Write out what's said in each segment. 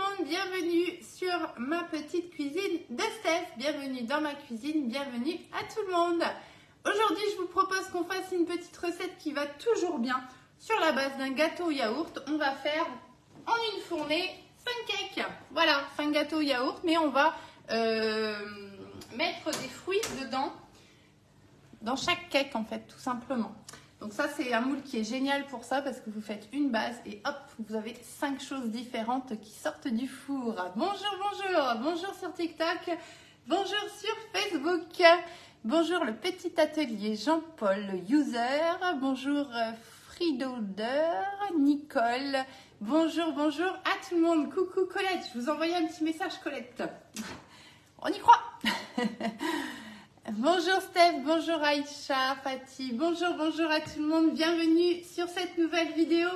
monde, bienvenue sur ma petite cuisine de Steph, bienvenue dans ma cuisine, bienvenue à tout le monde. Aujourd'hui je vous propose qu'on fasse une petite recette qui va toujours bien sur la base d'un gâteau au yaourt. On va faire en une fournée 5 cakes, voilà 5 gâteaux au yaourt, mais on va mettre des fruits dedans, dans chaque cake en fait, tout simplement. Donc ça c'est un moule qui est génial pour ça parce que vous faites une base et hop, vous avez 5 choses différentes qui sortent du four. Bonjour, bonjour, bonjour sur TikTok, bonjour sur Facebook, bonjour le petit atelier Jean-Paul User, bonjour Freedoder, Nicole, bonjour, bonjour à tout le monde, coucou Colette, je vous envoie un petit message Colette, on y croit. Bonjour Steph, bonjour Aïcha, Fatih, bonjour, bonjour à tout le monde, bienvenue sur cette nouvelle vidéo.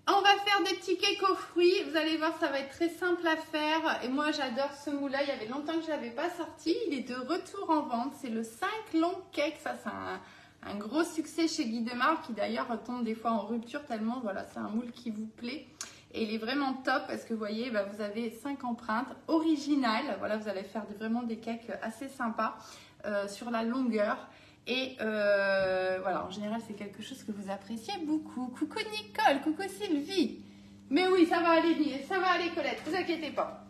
On va faire des petits cakes aux fruits, vous allez voir ça va être très simple à faire et moi j'adore ce moule-là, il y avait longtemps que je ne l'avais pas sorti, il est de retour en vente, c'est le 5 long cake, ça c'est un gros succès chez Guy Demar qui d'ailleurs tombe des fois en rupture tellement voilà c'est un moule qui vous plaît. Et il est vraiment top parce que vous voyez, bah, vous avez 5 empreintes originales. Voilà, vous allez faire vraiment des cakes assez sympas sur la longueur. Et voilà, en général, c'est quelque chose que vous appréciez beaucoup. Coucou Nicole, coucou Sylvie. Mais oui, ça va aller Colette, vous inquiétez pas.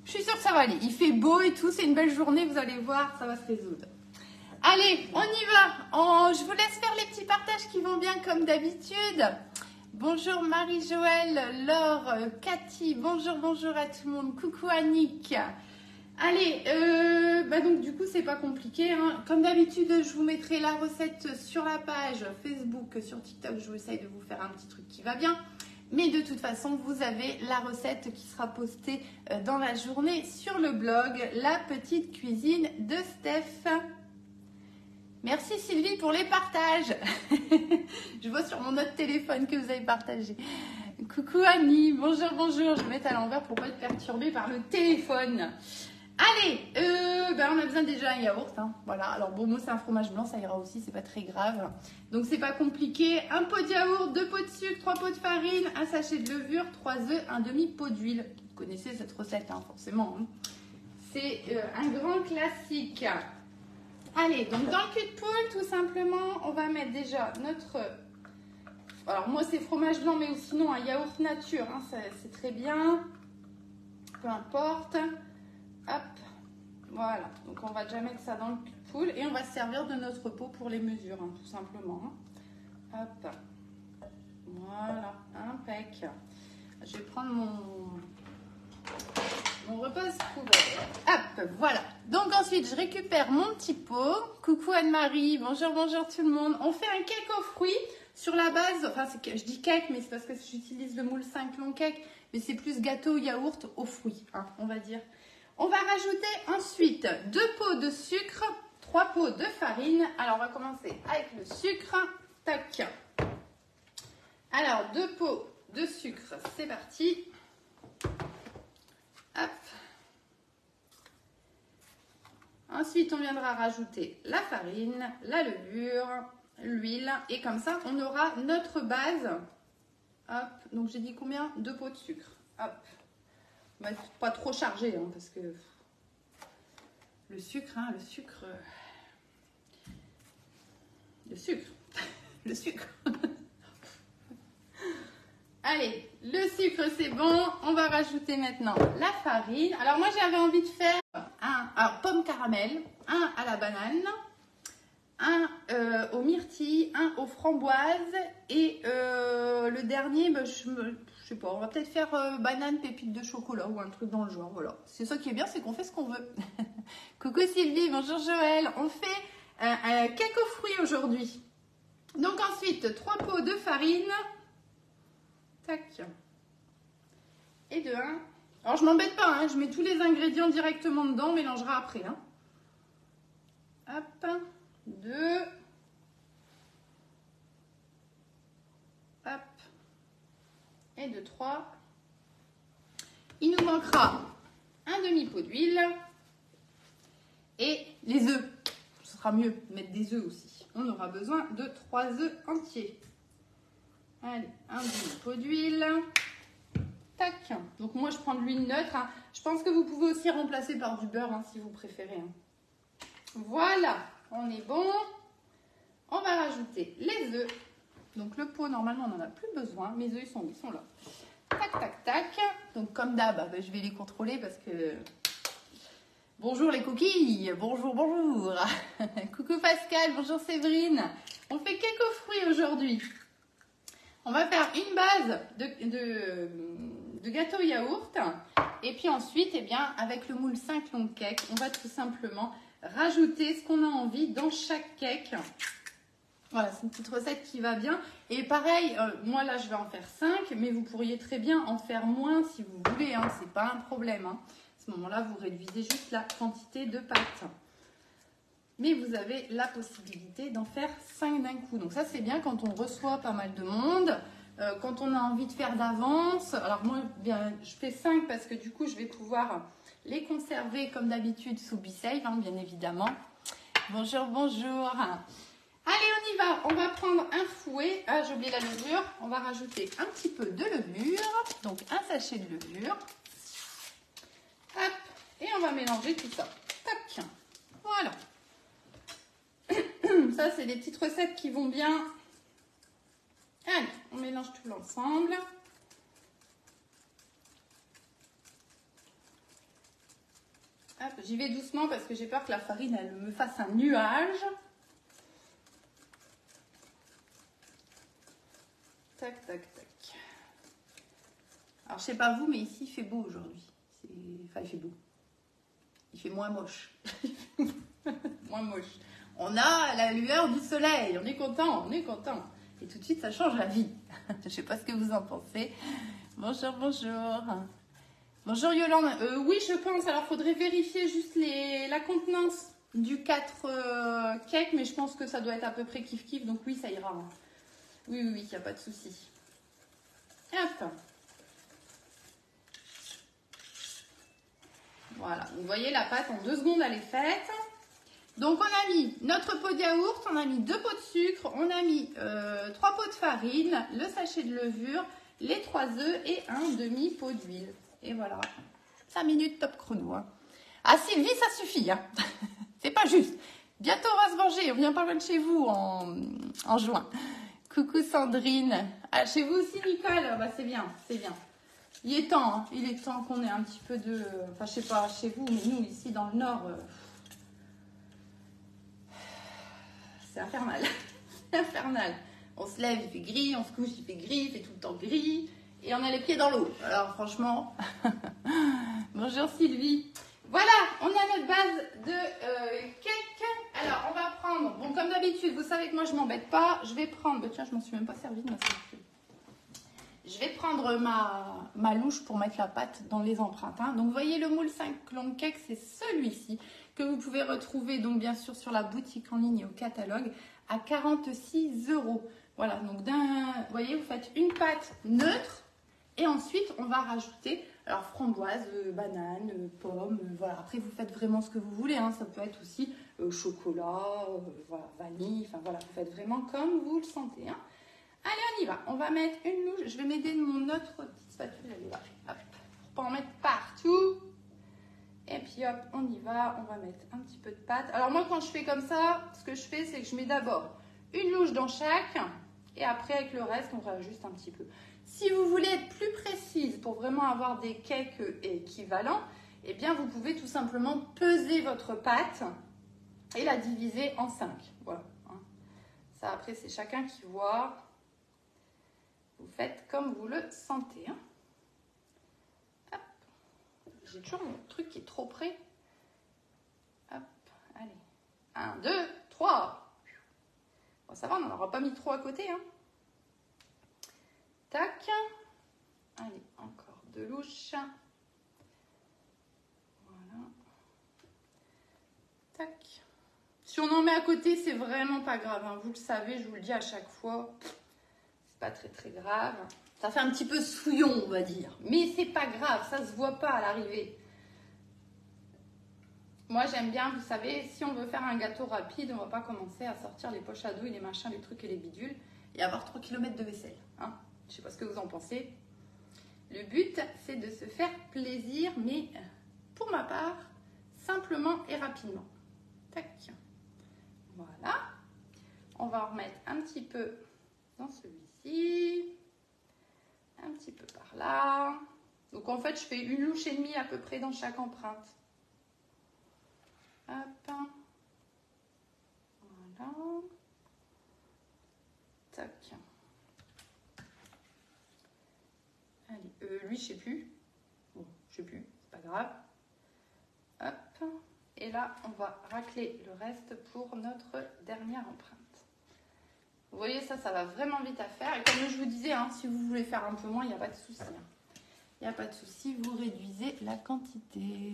Je suis sûre que ça va aller. Il fait beau et tout, c'est une belle journée, vous allez voir, ça va se résoudre. Allez, on y va. Je vous laisse faire les petits partages qui vont bien comme d'habitude. Bonjour Marie-Joëlle, Laure, Cathy, bonjour, bonjour à tout le monde, coucou Annick. Allez, bah donc du coup c'est pas compliqué, hein. Comme d'habitude je vous mettrai la recette sur la page Facebook, sur TikTok, je vous essaye de vous faire un petit truc qui va bien. Mais de toute façon vous avez la recette qui sera postée dans la journée sur le blog La Petite Cuisine de Steph. Merci Sylvie pour les partages. Je vois sur mon autre téléphone que vous avez partagé. Coucou Annie, bonjour, bonjour. Je vais mettre à l'envers pour pas être perturbée par le téléphone. Allez, on a besoin déjà d'un yaourt. Hein. Voilà, alors bon, moi c'est un fromage blanc, ça ira aussi, c'est pas très grave. Donc c'est pas compliqué. Un pot de yaourt, 2 pots de sucre, 3 pots de farine, un sachet de levure, 3 œufs, un demi-pot d'huile. Vous connaissez cette recette, hein, forcément. Hein. C'est un grand classique. Allez, donc dans le cul de poule, tout simplement, on va mettre déjà notre... Alors moi c'est fromage blanc, mais sinon un yaourt nature, hein, c'est très bien. Peu importe. Hop, voilà. Donc on va déjà mettre ça dans le cul de poule et on va se servir de notre pot pour les mesures, hein, tout simplement. Hop, voilà, impec. Je vais prendre mon repose-couvert. Hop, voilà. Donc ensuite, je récupère mon petit pot. Coucou Anne-Marie, bonjour, bonjour tout le monde. On fait un cake aux fruits sur la base, enfin je dis cake, mais c'est parce que j'utilise le moule 5 long cake, mais c'est plus gâteau yaourt aux fruits, hein, on va dire. On va rajouter ensuite 2 pots de sucre, 3 pots de farine. Alors on va commencer avec le sucre. Tac. Alors 2 pots de sucre, c'est parti. Hop. Ensuite, on viendra rajouter la farine, la levure, l'huile. Et comme ça, on aura notre base. Hop. Donc, j'ai dit combien? 2 pots de sucre. Hop. Bah, pas trop chargé, hein, parce que le sucre, hein, le sucre. Le sucre. Allez, le sucre c'est bon, on va rajouter maintenant la farine. Alors moi j'avais envie de faire un pomme caramel, un à la banane, un aux myrtilles, un aux framboises et le dernier, bah, je sais pas, on va peut-être faire banane pépite de chocolat ou un truc dans le genre, voilà. C'est ça qui est bien, c'est qu'on fait ce qu'on veut. Coucou Sylvie, bonjour Joël, on fait un cake aux fruits aujourd'hui. Donc ensuite, 3 pots de farine. Tac. Et de 1. Alors, je m'embête pas, hein, je mets tous les ingrédients directement dedans, on mélangera après. Hein. Hop. 2. Hop. Et de 3. Il nous manquera un demi-pot d'huile. Et les œufs. Ce sera mieux de mettre des œufs aussi. On aura besoin de 3 œufs entiers. Allez, un demi-pot d'huile. tac. Donc moi je prends de l'huile neutre. Hein. Je pense que vous pouvez aussi remplacer par du beurre hein, si vous préférez. Hein. Voilà, on est bon. On va rajouter les œufs. Donc le pot, normalement, on n'en a plus besoin. Mes œufs, ils sont là. Tac, tac, tac. Donc comme d'hab, je vais les contrôler parce que... Bonjour les coquilles. Bonjour, bonjour. Coucou Pascal, bonjour Séverine. On fait cake aux fruits aujourd'hui. On va faire une base de gâteau yaourt. Et puis ensuite, eh bien, avec le moule 5 long cake, on va tout simplement rajouter ce qu'on a envie dans chaque cake. Voilà, c'est une petite recette qui va bien. Et pareil, moi là, je vais en faire 5, mais vous pourriez très bien en faire moins si vous voulez. Hein, c'est pas un problème. Hein. À ce moment-là, vous réduisez juste la quantité de pâte. Mais vous avez la possibilité d'en faire 5 d'un coup. Donc ça, c'est bien quand on reçoit pas mal de monde, quand on a envie de faire d'avance. Alors moi, bien, je fais 5 parce que du coup, je vais pouvoir les conserver comme d'habitude sous BeSafe, hein, bien évidemment. Bonjour, bonjour. Allez, on y va. On va prendre un fouet. Ah, j'ai oublié la levure. On va rajouter un petit peu de levure. Donc, un sachet de levure. Hop. Et on va mélanger tout ça. Tac. Voilà. Ça, c'est des petites recettes qui vont bien. Allez, on mélange tout l'ensemble. Hop, j'y vais doucement parce que j'ai peur que la farine, elle me fasse un nuage. Tac, tac, tac. Alors, je sais pas vous, mais ici, il fait beau aujourd'hui. Enfin, il fait beau. Il fait moins moche. Moins moche. On a la lueur du soleil. On est content, on est content. Et tout de suite, ça change la vie. Je sais pas ce que vous en pensez. Bonjour, bonjour. Bonjour Yolande. Oui, je pense. Alors, il faudrait vérifier juste la contenance du 4 cake, mais je pense que ça doit être à peu près kiff-kiff. Donc oui, ça ira. Hein. Oui, oui, il n'y a pas de souci. Hop. Voilà, vous voyez la pâte en 2 secondes, elle est faite. Donc on a mis notre pot de yaourt, on a mis 2 pots de sucre, on a mis 3 pots de farine, le sachet de levure, les 3 œufs et un demi-pot d'huile. Et voilà, 5 minutes top chrono. Hein. Ah Sylvie, ça suffit. Hein. C'est pas juste. Bientôt on va se venger, on vient pas loin de chez vous en juin. Coucou Sandrine. Ah, chez vous aussi Nicole, bah, c'est bien, c'est bien. Il est temps qu'on ait un petit peu de... Enfin, je sais pas chez vous, mais nous, ici, dans le Nord, c'est infernal. C'est infernal. On se lève, il fait gris, on se couche, il fait gris, il fait tout le temps gris. Et on a les pieds dans l'eau. Alors, franchement... Bonjour Sylvie. Voilà, on a notre base de cake. Alors, on va prendre... Bon, comme d'habitude, vous savez que moi, je ne m'embête pas. Je vais prendre... Tiens, je ne m'en suis même pas servie de ma serviette. Je vais prendre ma louche pour mettre la pâte dans les empreintes. Hein. Donc, vous voyez, le moule 5 long cake, c'est celui-ci que vous pouvez retrouver, donc bien sûr, sur la boutique en ligne et au catalogue à 46 €. Voilà, donc vous voyez, vous faites une pâte neutre et ensuite, on va rajouter, alors, framboise, banane, pomme, voilà. Après, vous faites vraiment ce que vous voulez. Hein. Ça peut être aussi chocolat, voilà, vanille, enfin voilà, vous faites vraiment comme vous le sentez. Hein. Allez, on y va. On va mettre une louche. Je vais m'aider de mon autre petite spatule. Elle est là. Hop. Pour pas en mettre partout. Et puis hop, on y va. On va mettre un petit peu de pâte. Alors moi, quand je fais comme ça, ce que je fais, c'est que je mets d'abord une louche dans chaque. Et après, avec le reste, on rajoute un petit peu. Si vous voulez être plus précise pour vraiment avoir des cakes équivalents, eh bien, vous pouvez tout simplement peser votre pâte et la diviser en 5. Voilà. Ça, après, c'est chacun qui voit. Vous faites comme vous le sentez. Hein. Hop. J'ai toujours mon truc qui est trop près. Hop. Allez. 1, 2, 3. Bon, ça va, on n'en aura pas mis trop à côté. Hein. Tac. Allez, encore 2 louches. Voilà. Tac. Si on en met à côté, c'est vraiment pas grave. Hein. Vous le savez, je vous le dis à chaque fois. Pas très très grave. Ça fait un petit peu souillon, on va dire. Mais c'est pas grave, ça se voit pas à l'arrivée. Moi, j'aime bien, vous savez, si on veut faire un gâteau rapide, on va pas commencer à sortir les poches à dos et les machins, les trucs et les bidules et avoir 3 km de vaisselle. Hein. Je sais pas ce que vous en pensez. Le but, c'est de se faire plaisir, mais pour ma part, simplement et rapidement. Tac. Voilà. On va en remettre un petit peu dans celui-ci. Un petit peu par là. Donc en fait, je fais une louche et demie à peu près dans chaque empreinte. Hop. Voilà. Tac. Allez, lui, je sais plus. Bon, je sais plus, c'est pas grave. Hop. Et là, on va racler le reste pour notre dernière empreinte. Vous voyez, ça va vraiment vite à faire. Et comme je vous disais, hein, si vous voulez faire un peu moins, il n'y a pas de souci. Il n'y a pas de souci, vous réduisez la quantité.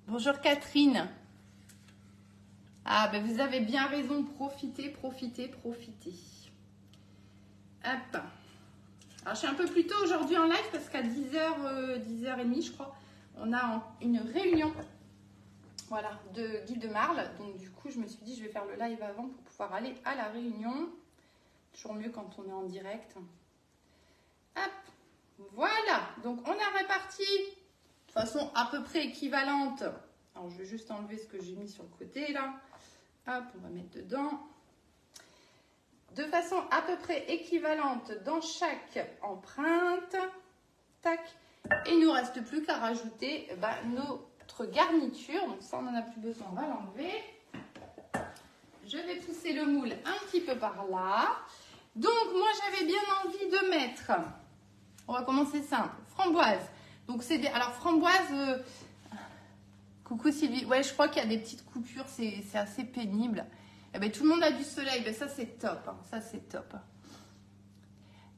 Bonjour Catherine. Ah, ben vous avez bien raison, profitez, profitez, profitez. Hop. Alors, je suis un peu plus tôt aujourd'hui en live parce qu'à 10h, 10h30, je crois, on a une réunion, voilà, de Guy de Marle. Donc, du coup, je me suis dit, je vais faire le live avant pour pouvoir aller à la réunion. Toujours mieux quand on est en direct. Hop, voilà. Donc, on a réparti de façon à peu près équivalente. Alors, je vais juste enlever ce que j'ai mis sur le côté, là. Hop, on va mettre dedans. De façon à peu près équivalente dans chaque empreinte. Tac. Et il ne nous reste plus qu'à rajouter notre garniture. Donc ça, on n'en a plus besoin, on va l'enlever. Je vais pousser le moule un petit peu par là. Donc moi, j'avais bien envie de mettre, on va commencer simple, framboise. Donc c'est des, alors framboise, coucou Sylvie, ouais, je crois qu'il y a des petites coupures, c'est assez pénible. Eh bien, tout le monde a du soleil, ben ça c'est top, hein. Ça c'est top.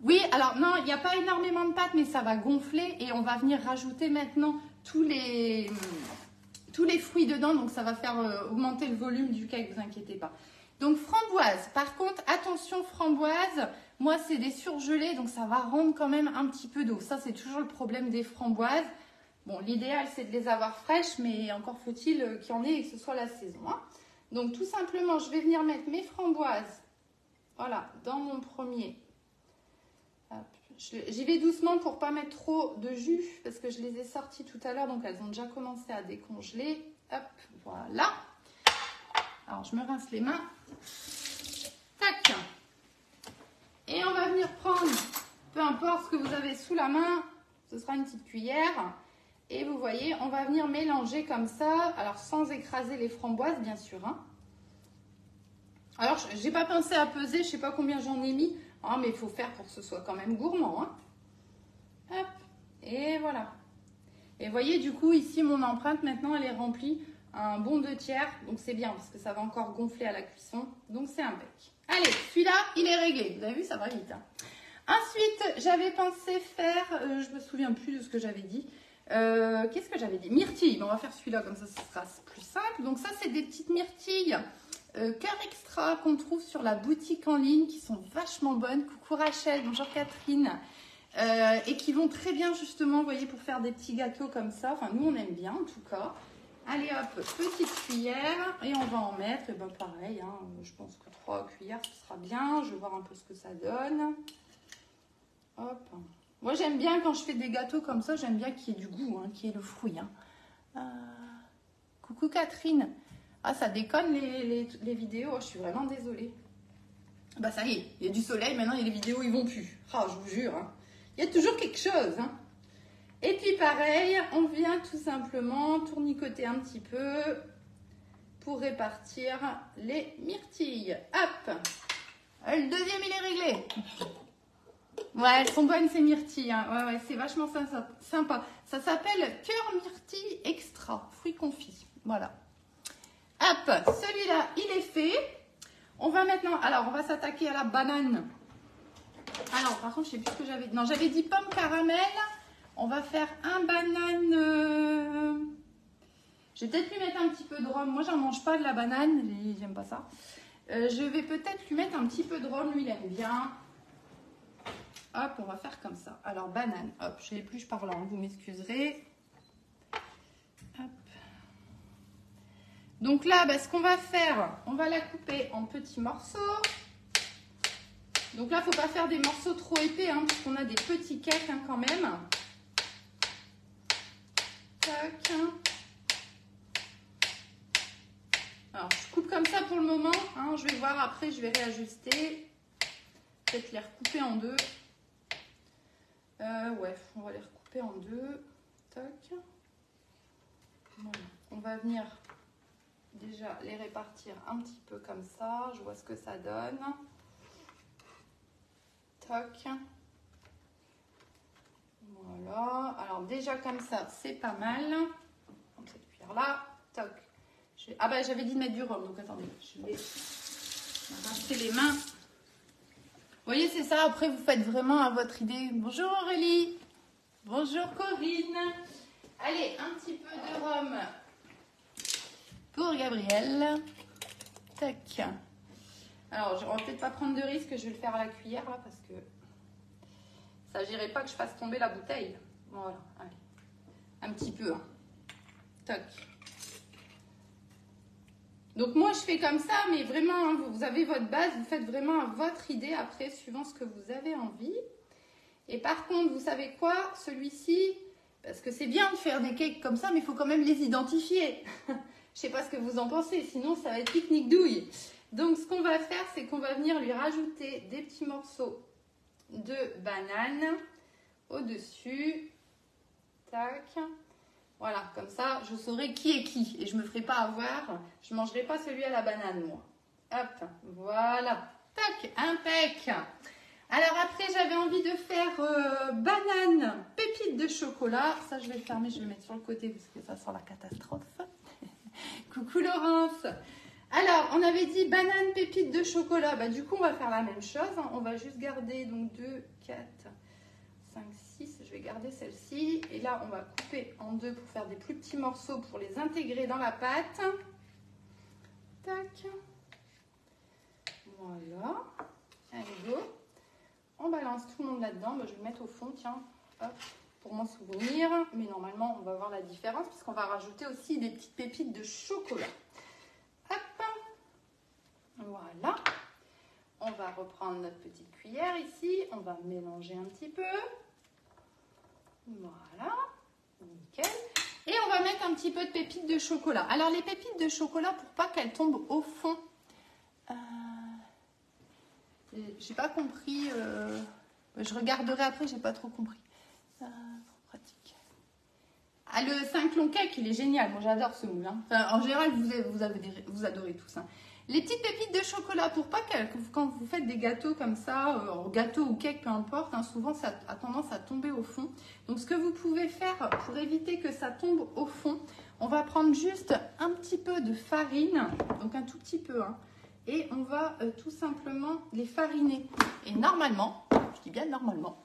Oui, alors non, il n'y a pas énormément de pâte, mais ça va gonfler et on va venir rajouter maintenant tous les fruits dedans, donc ça va faire augmenter le volume du cake, ne vous inquiétez pas. Donc framboise, par contre, attention framboise, moi c'est des surgelés, donc ça va rendre quand même un petit peu d'eau. Ça c'est toujours le problème des framboises. Bon, l'idéal c'est de les avoir fraîches, mais encore faut-il qu'il y en ait et que ce soit la saison, hein. Donc tout simplement, je vais venir mettre mes framboises, voilà, dans mon premier. J'y vais doucement pour pas mettre trop de jus, parce que je les ai sorties tout à l'heure, donc elles ont déjà commencé à décongeler. Hop, voilà. Alors je me rince les mains. Tac. Et on va venir prendre, peu importe ce que vous avez sous la main, ce sera une petite cuillère. Et vous voyez, on va venir mélanger comme ça, alors sans écraser les framboises, bien sûr, hein. Alors, j'ai pas pensé à peser, je sais pas combien j'en ai mis, hein, mais il faut faire pour que ce soit quand même gourmand, hein. Hop, et voilà. Et vous voyez, du coup, ici, mon empreinte, maintenant, elle est remplie un bon 2/3, donc c'est bien, parce que ça va encore gonfler à la cuisson, donc c'est impec. Allez, celui-là, il est réglé, vous avez vu, ça va vite, hein. Ensuite, j'avais pensé faire, je me souviens plus de ce que j'avais dit. Qu'est-ce que j'avais dit? Myrtilles. On va faire celui-là, comme ça, ce sera plus simple. Donc ça, c'est des petites myrtilles cœur extra qu'on trouve sur la boutique en ligne, qui sont vachement bonnes. Coucou Rachel, bonjour Catherine. Et qui vont très bien, justement, vous voyez, pour faire des petits gâteaux comme ça. Enfin, nous, on aime bien, en tout cas. Allez, hop, petite cuillère. Et on va en mettre, et ben pareil, hein, je pense que 3 cuillères, ce sera bien. Je vais voir un peu ce que ça donne. Hop. Moi, j'aime bien quand je fais des gâteaux comme ça, j'aime bien qu'il y ait du goût, hein, qu'il y ait le fruit, hein. Coucou Catherine. Ah, ça déconne les vidéos, je suis vraiment désolée. Bah ça y est, il y a du soleil, maintenant les vidéos ils vont plus. Ah, je vous jure, hein. Il y a toujours quelque chose, hein. Et puis pareil, on vient tout simplement tournicoter un petit peu pour répartir les myrtilles. Hop. Le deuxième, il est réglé. Ouais, elles sont bonnes ces myrtilles, hein. Ouais, c'est vachement sympa. Ça s'appelle cœur myrtille extra, fruits confits. Voilà. Hop, celui-là, il est fait. On va maintenant, alors on va s'attaquer à la banane. Alors, par contre, je sais plus ce que j'avais dit. Non, j'avais dit pomme caramel. On va faire un banane. Je vais peut-être lui mettre un petit peu de rhum. Moi, j'en mange pas de la banane, j'aime pas ça. Je vais peut-être lui mettre un petit peu de rhum, lui, il aime bien. Hop, on va faire comme ça. Alors, banane, hop, je l'épluche par là, vous m'excuserez. Hop. Donc là, bah, ce qu'on va faire, on va la couper en petits morceaux. Donc là, il ne faut pas faire des morceaux trop épais, hein, parce qu'on a des petits cakes hein, quand même. Tac. Alors, je coupe comme ça pour le moment. Hein, je vais voir après, je vais réajuster. Peut-être les recouper en deux. Ouais, on va les recouper en deux. Tac. Voilà. On va venir déjà les répartir un petit peu comme ça. Je vois ce que ça donne. Tac. Voilà. Alors déjà comme ça, c'est pas mal. Comme cette cuillère-là. Tac. Ah bah j'avais dit de mettre du rhum, donc attendez. Je vais rincer les mains. Vous voyez, c'est ça. Après, vous faites vraiment à votre idée. Bonjour Aurélie. Bonjour Corinne. Allez, un petit peu de rhum pour Gabriel. Tac. Alors, on va peut-être pas prendre de risque. Je vais le faire à la cuillère là parce que ça n'irait pas que je fasse tomber la bouteille. Voilà. Allez. Un petit peu. Hein. Tac. Donc moi je fais comme ça, mais vraiment, hein, vous avez votre base, vous faites vraiment à votre idée après, suivant ce que vous avez envie. Et par contre, vous savez quoi, celui-ci, parce que c'est bien de faire des cakes comme ça, mais il faut quand même les identifier. Je ne sais pas ce que vous en pensez, sinon ça va être pique-nique douille. Donc ce qu'on va faire, c'est qu'on va venir lui rajouter des petits morceaux de banane au-dessus. Tac. Voilà, comme ça, je saurai qui est qui. Et je ne me ferai pas avoir. Je ne mangerai pas celui à la banane, moi. Hop, voilà. Tac, impec. Alors après, j'avais envie de faire banane, pépites de chocolat. Ça, je vais le fermer, je vais le mettre sur le côté parce que ça sent la catastrophe. Coucou Laurence. Alors, on avait dit banane, pépites de chocolat. Bah, du coup, on va faire la même chose. Hein. On va juste garder donc 2, 4, 5, 6. Je vais garder celle-ci. Et là, on va couper en deux pour faire des plus petits morceaux pour les intégrer dans la pâte. Tac. Voilà. Allez, go. On balance tout le monde là-dedans. Bah, je vais le mettre au fond, tiens. Hop, pour m'en souvenir. Mais normalement, on va voir la différence puisqu'on va rajouter aussi des petites pépites de chocolat. Hop. Voilà. On va reprendre notre petite cuillère ici. On va mélanger un petit peu. Voilà. Nickel. Et on va mettre un petit peu de pépites de chocolat. Alors, les pépites de chocolat, pour pas qu'elles tombent au fond. J'ai pas compris. Je regarderai après, j'ai pas trop compris. Trop pratique. Ah, le 5 long cake, il est génial. Moi, j'adore ce moule. Hein. Enfin, en général, vous adorez tout ça. Les petites pépites de chocolat, pour pas que quand vous faites des gâteaux comme ça, gâteau ou cake, peu importe, hein, souvent ça a tendance à tomber au fond. Donc, ce que vous pouvez faire pour éviter que ça tombe au fond, on va prendre juste un petit peu de farine, donc un tout petit peu, hein, et on va tout simplement les fariner. Et normalement, je dis bien normalement,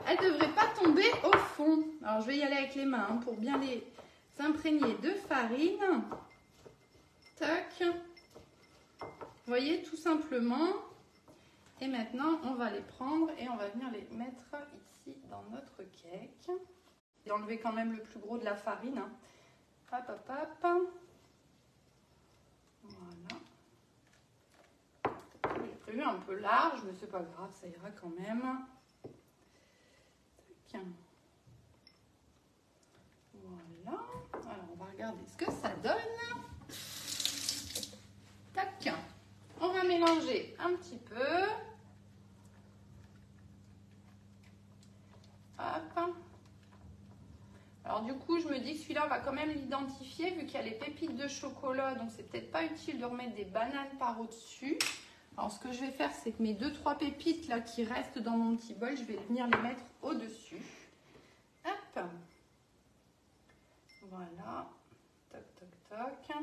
elles ne devraient pas tomber au fond. Alors, je vais y aller avec les mains hein, pour bien les imprégner de farine. Tac. Vous voyez, tout simplement. Et maintenant, on va les prendre et on va venir les mettre ici dans notre cake. Et enlever quand même le plus gros de la farine. Hein. Hop, hop, hop. Voilà. J'ai prévu un peu large, mais c'est pas grave, ça ira quand même. Tac. Voilà. Alors, on va regarder ce que ça donne. Tac. On va mélanger un petit peu. Hop. Alors du coup, je me dis que celui-là, on va quand même l'identifier vu qu'il y a les pépites de chocolat. Donc, c'est peut-être pas utile de remettre des bananes par au-dessus. Alors, ce que je vais faire, c'est que mes 2-3 pépites là qui restent dans mon petit bol, je vais venir les mettre au-dessus. Hop. Voilà. Toc, toc, toc.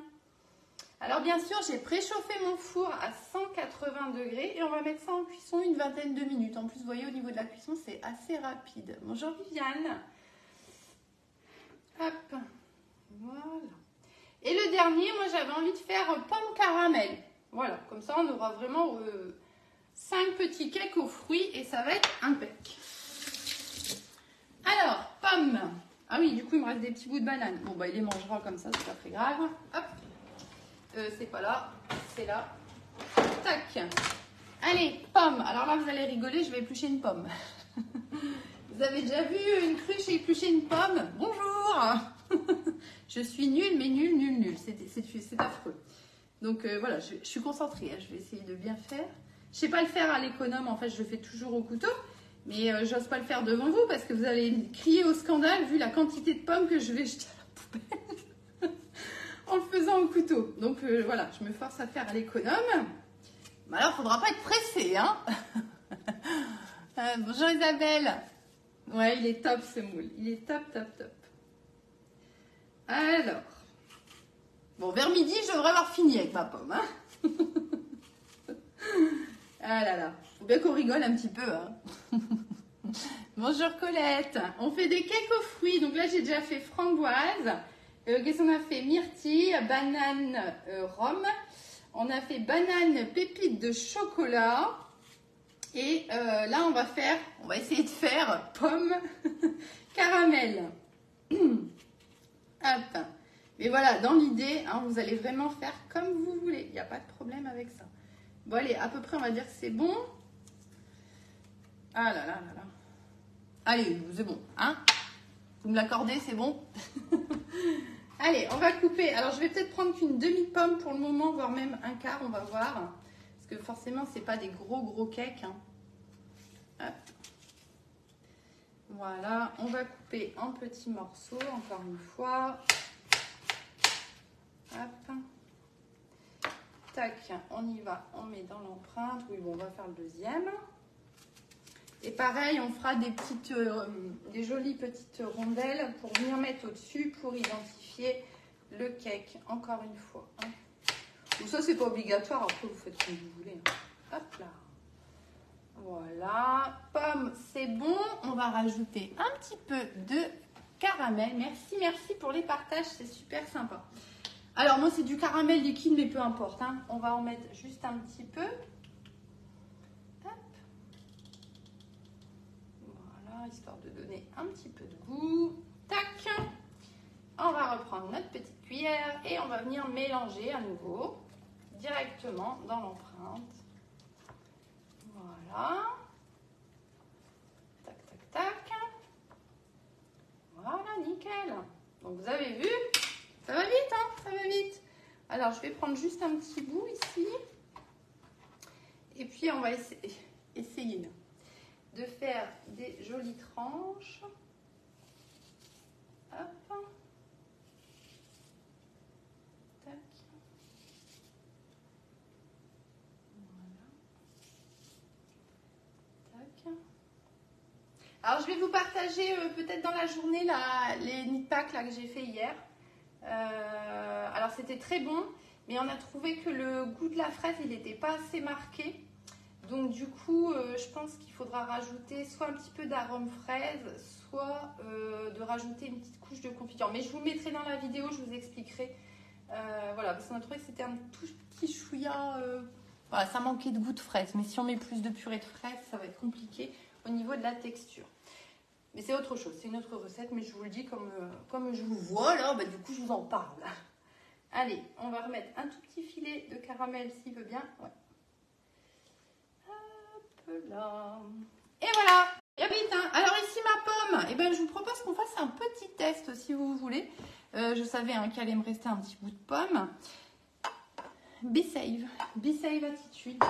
Alors bien sûr, j'ai préchauffé mon four à 180 degrés et on va mettre ça en cuisson une vingtaine de minutes. En plus, vous voyez, au niveau de la cuisson, c'est assez rapide. Bonjour Viviane. Hop. Voilà. Et le dernier, moi j'avais envie de faire pomme caramel. Voilà, comme ça on aura vraiment 5 petits cakes aux fruits et ça va être impec. Alors, pomme. Ah oui, du coup il me reste des petits bouts de banane. Bon bah il les mangera comme ça, c'est pas très grave. Hop. C'est pas là, c'est là. Tac. Allez, pomme. Alors là, vous allez rigoler, je vais éplucher une pomme. Vous avez déjà vu une cruche éplucher une pomme? Bonjour. Je suis nulle, mais nulle. C'est affreux. Donc voilà, je suis concentrée. Hein. Je vais essayer de bien faire. Je ne sais pas le faire à l'économe. En fait, je le fais toujours au couteau. Mais j'ose pas le faire devant vous parce que vous allez crier au scandale vu la quantité de pommes que je vais jeter à la poubelle en le faisant au couteau. Donc voilà, je me force à faire à l'économe. Mais alors, il ne faudra pas être pressé. Hein. Bonjour Isabelle. Ouais, il est top ce moule. Il est top. Alors. Bon, vers midi, je devrais avoir fini avec ma pomme. Hein. Ah là là. Faut bien qu'on rigole un petit peu. Hein. Bonjour Colette. On fait des cakes aux fruits. Donc là, j'ai déjà fait framboise. Qu'est-ce qu'on a fait? Myrtille, banane, rhum. On a fait banane, pépites de chocolat. Et là, on va essayer de faire pomme, caramel. Hop. Mais voilà, dans l'idée, hein, vous allez vraiment faire comme vous voulez. Il n'y a pas de problème avec ça. Bon, allez, à peu près, on va dire que c'est bon. Ah là là là là. Allez, c'est bon. Hein? Vous me l'accordez, c'est bon? Allez, on va couper. Alors, je vais peut-être prendre qu'une demi-pomme pour le moment, voire même un quart, on va voir. Parce que forcément, ce n'est pas des gros cakes. Hein. Hop. Voilà, on va couper en petits morceaux, encore une fois. Hop. Tac, on y va, on met dans l'empreinte. Oui, bon, on va faire le deuxième. Et pareil, on fera des jolies petites rondelles pour venir mettre au-dessus pour identifier le cake, encore une fois. Hein. Donc ça, c'est pas obligatoire, après vous faites comme vous voulez. Hein. Hop là. Voilà, pomme, c'est bon. On va rajouter un petit peu de caramel. Merci pour les partages, c'est super sympa. Alors moi, c'est du caramel liquide, mais peu importe. Hein. On va en mettre juste un petit peu. Hop. Voilà, histoire de donner un petit peu de goût. Tac. On va reprendre notre petite cuillère et on va venir mélanger à nouveau directement dans l'empreinte. Voilà. Tac. Voilà, nickel. Donc vous avez vu, ça va vite, hein, ça va vite. Alors je vais prendre juste un petit bout ici. Et puis on va essayer de faire des jolies tranches. Hop. Tac. Alors, je vais vous partager peut-être dans la journée les nid packs que j'ai fait hier. Alors, c'était très bon, mais on a trouvé que le goût de la fraise, il n'était pas assez marqué. Donc, du coup, je pense qu'il faudra rajouter soit un petit peu d'arôme fraise, soit de rajouter une petite couche de confiture. Mais je vous mettrai dans la vidéo, je vous expliquerai. Voilà, parce qu'on a trouvé que c'était un tout petit chouïa. Voilà, ça manquait de goût de fraise. Mais si on met plus de purée de fraise, ça va être compliqué au niveau de la texture. Mais c'est autre chose, c'est une autre recette, mais je vous le dis comme je vous vois là, bah, du coup je vous en parle. Allez, on va remettre un tout petit filet de caramel s'il veut bien. Ouais. Hop là. Et voilà, bien vite, hein. Alors ici ma pomme, eh ben, je vous propose qu'on fasse un petit test si vous voulez. Je savais hein, qu'il allait me rester un petit bout de pomme. Be save attitude.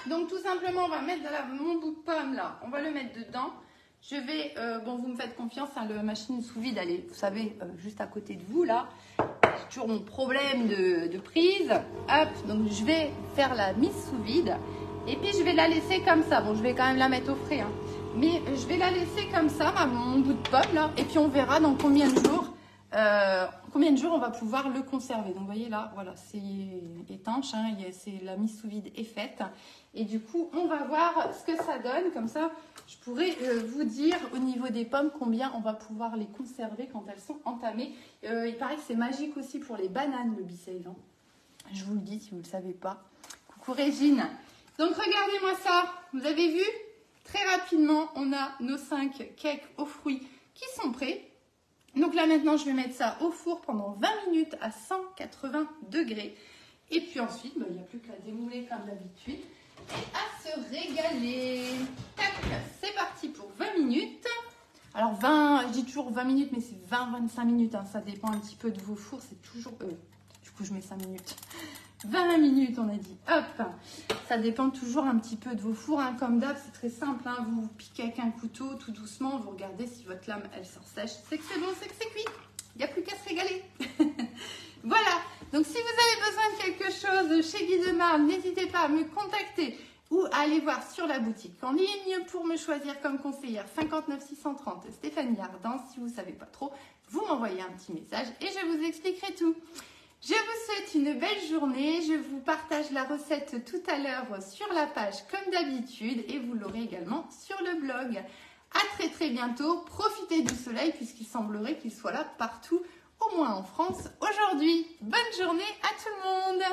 Donc tout simplement, on va mettre mon bout de pomme là, on va le mettre dedans. Je vais, bon vous me faites confiance, hein, la machine sous vide, elle est, vous savez, juste à côté de vous là. J'ai toujours mon problème de prise. Hop, donc je vais faire la mise sous vide. Et puis je vais la laisser comme ça. Bon, je vais quand même la mettre au frais. Hein. Mais je vais la laisser comme ça, mon bout de pomme là. Et puis on verra dans combien de jours on va pouvoir le conserver. Donc vous voyez là, voilà, c'est étanche, hein, la mise sous vide est faite. Et du coup, on va voir ce que ça donne. Comme ça, je pourrais vous dire au niveau des pommes combien on va pouvoir les conserver quand elles sont entamées. Il paraît que c'est magique aussi pour les bananes, le Be Save. Hein. Je vous le dis si vous ne le savez pas. Coucou Régine. Donc regardez-moi ça. Vous avez vu? Très rapidement, on a nos 5 cakes aux fruits qui sont prêts. Donc là maintenant, je vais mettre ça au four pendant 20 minutes à 180 degrés. Et puis ensuite, il n'y a plus qu'à démouler comme d'habitude. et à se régaler. Tac, c'est parti pour 20 minutes. Alors 20, je dis toujours 20 minutes, mais c'est 20-25 minutes, hein, ça dépend un petit peu de vos fours, c'est toujours... du coup, je mets 5 minutes. 20 minutes, on a dit. Hop, ça dépend toujours un petit peu de vos fours, hein. Comme d'hab, c'est très simple, hein. Vous piquez avec un couteau tout doucement, vous regardez si votre lame, elle sort sèche, c'est que c'est bon, c'est que c'est cuit. Il n'y a plus qu'à se régaler. Voilà, donc si vous avez besoin de quelque chose chez Guy de Marne, n'hésitez pas à me contacter ou à aller voir sur la boutique en ligne pour me choisir comme conseillère 59 630 Stéphanie Ardant. Si vous ne savez pas trop, vous m'envoyez un petit message et je vous expliquerai tout. Je vous souhaite une belle journée. Je vous partage la recette tout à l'heure sur la page comme d'habitude et vous l'aurez également sur le blog. À très bientôt. Profitez du soleil puisqu'il semblerait qu'il soit là partout, au moins en France aujourd'hui. Bonne journée à tout le monde.